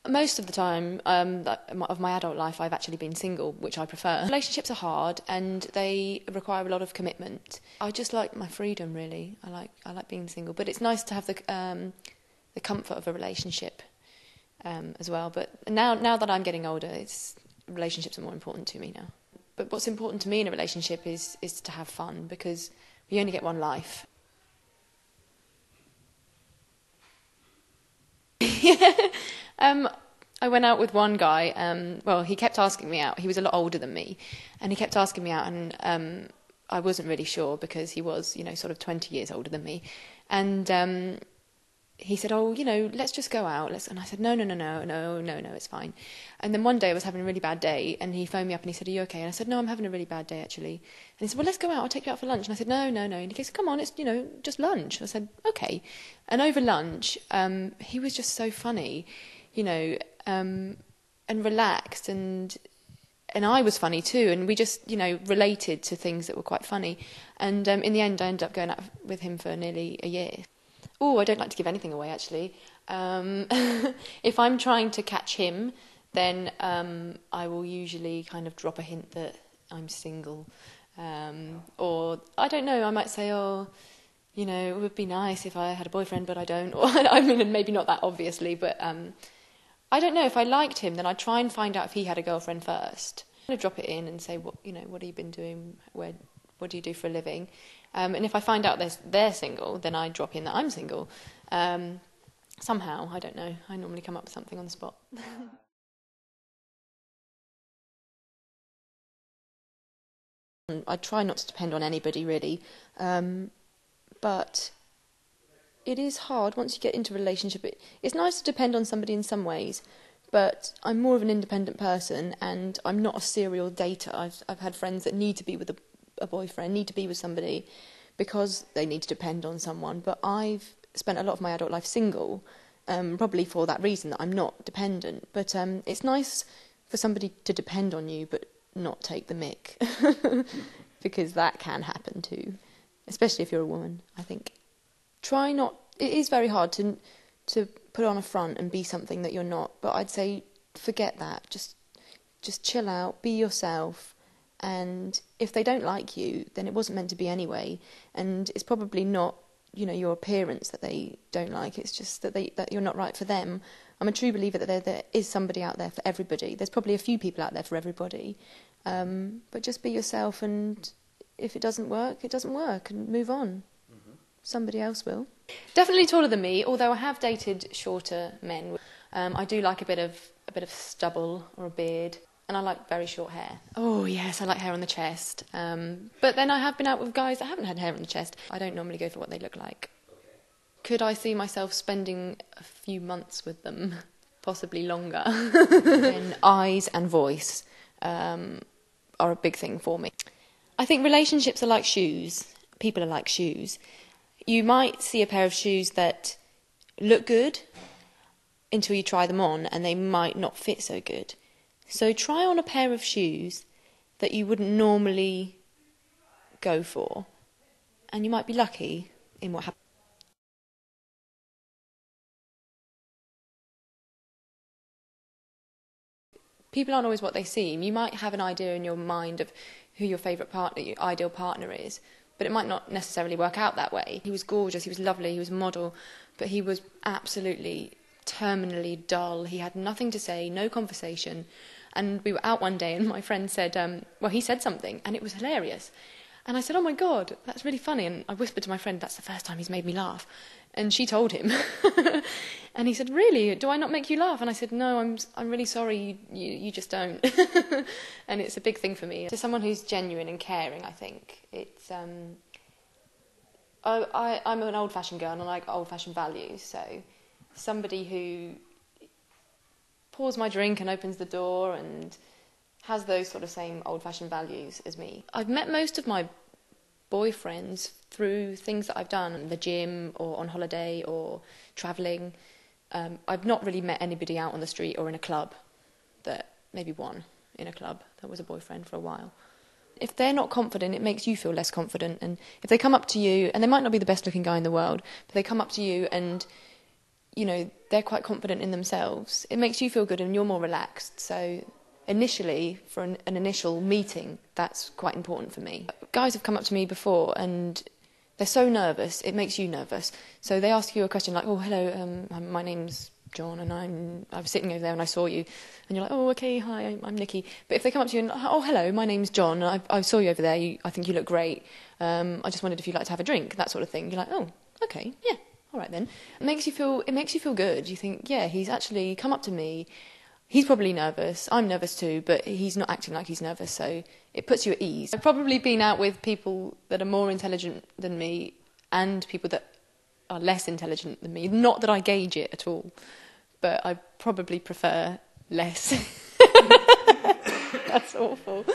Most of the time of my adult life, I've actually been single, which I prefer. Relationships are hard and they require a lot of commitment. I just like my freedom, really. I like being single, but it's nice to have the comfort of a relationship as well. But now that I'm getting older, relationships are more important to me now. But what's important to me in a relationship is to have fun, because we only get one life. I went out with one guy. He kept asking me out. He was a lot older than me, and he kept asking me out, and I wasn't really sure because he was, sort of 20 years older than me. And he said, "Oh, let's just go out." And I said, "No, it's fine." And then one day I was having a really bad day, and he phoned me up and he said, "Are you okay?" And I said, "No, I'm having a really bad day, actually." And he said, "Well, let's go out. I'll take you out for lunch." And I said, "No. And he goes, "Come on, it's just lunch." I said, "Okay." And over lunch, he was just so funny, and relaxed, and I was funny too, and we just related to things that were quite funny. And in the end, I ended up going out with him for nearly a year. Oh, I don't like to give anything away, actually. If I'm trying to catch him, then I will usually kind of drop a hint that I'm single. Or, I don't know, I might say, "Oh, it would be nice if I had a boyfriend, but I don't." Or, I mean, maybe not that obviously, but I don't know. If I liked him, then I'd try and find out if he had a girlfriend first. I'd drop it in and say, "What have you been doing? What do you do for a living?" And if I find out they're single, then I drop in that I'm single. Somehow, I don't know. I normally come up with something on the spot. I try not to depend on anybody, really. But it is hard once you get into a relationship. It's nice to depend on somebody in some ways, but I'm more of an independent person, and I'm not a serial dater. I've had friends that need to be with a boyfriend, need to be with somebody because they need to depend on someone. But I've spent a lot of my adult life single, probably for that reason, that I'm not dependent. But it's nice for somebody to depend on you, but not take the mick, because that can happen too, especially if you're a woman, I think. Try not. It is very hard to put on a front and be something that you're not. But I'd say forget that. Just chill out, be yourself. And if they don't like you, then it wasn't meant to be anyway. And it's probably not, your appearance that they don't like. It's just that you're not right for them. I'm a true believer that there is somebody out there for everybody. There's probably a few people out there for everybody. But just be yourself, and if it doesn't work, it doesn't work, and move on. Somebody else will. Definitely taller than me, although I have dated shorter men. I do like a bit of stubble or a beard, and I like very short hair. Oh yes, I like hair on the chest. But then I have been out with guys that haven't had hair on the chest. I don't normally go for what they look like. Could I see myself spending a few months with them? Possibly longer. And eyes and voice are a big thing for me. I think relationships are like shoes. People are like shoes. You might see a pair of shoes that look good until you try them on, and they might not fit so good. So try on a pair of shoes that you wouldn't normally go for, and you might be lucky in what happens. People aren't always what they seem. You might have an idea in your mind of who your favourite partner, your ideal partner is, but it might not necessarily work out that way. He was gorgeous, he was lovely, he was a model, but he was absolutely terminally dull. He had nothing to say, no conversation. And we were out one day, and my friend said, he said something, and it was hilarious. And I said, "Oh my God, that's really funny." And I whispered to my friend, "That's the first time he's made me laugh." And she told him. And he said, "Really? Do I not make you laugh?" And I said, "No, I'm really sorry, you just don't." And it's a big thing for me. To someone who's genuine and caring, I think. It's I'm an old-fashioned girl, and I like old-fashioned values. So somebody who pours my drink and opens the door and has those sort of same old-fashioned values as me. I've met most of my boyfriends through things that I've done, in the gym or on holiday or travelling. I've not really met anybody out on the street or in a club, maybe one in a club that was a boyfriend for a while. If they're not confident, it makes you feel less confident. And if they come up to you, and they might not be the best looking guy in the world, but they come up to you and you know, they're quite confident in themselves, it makes you feel good and you're more relaxed. So initially, for an initial meeting, that's quite important for me. Guys have come up to me before and they're so nervous, it makes you nervous. So they ask you a question like, oh, hello, my name's John and I was sitting over there and I saw you. And you're like, oh, okay, hi, I'm Nikki. But if they come up to you and, oh, hello, my name's John, and I saw you over there, I think you look great. I just wondered if you'd like to have a drink, that sort of thing. You're like, oh, okay, yeah, all right then. It makes you feel good. You think, yeah, he's actually come up to me. He's probably nervous. I'm nervous too, but he's not acting like he's nervous, so it puts you at ease. I've probably been out with people that are more intelligent than me and people that are less intelligent than me. Not that I gauge it at all, but I probably prefer less. That's awful.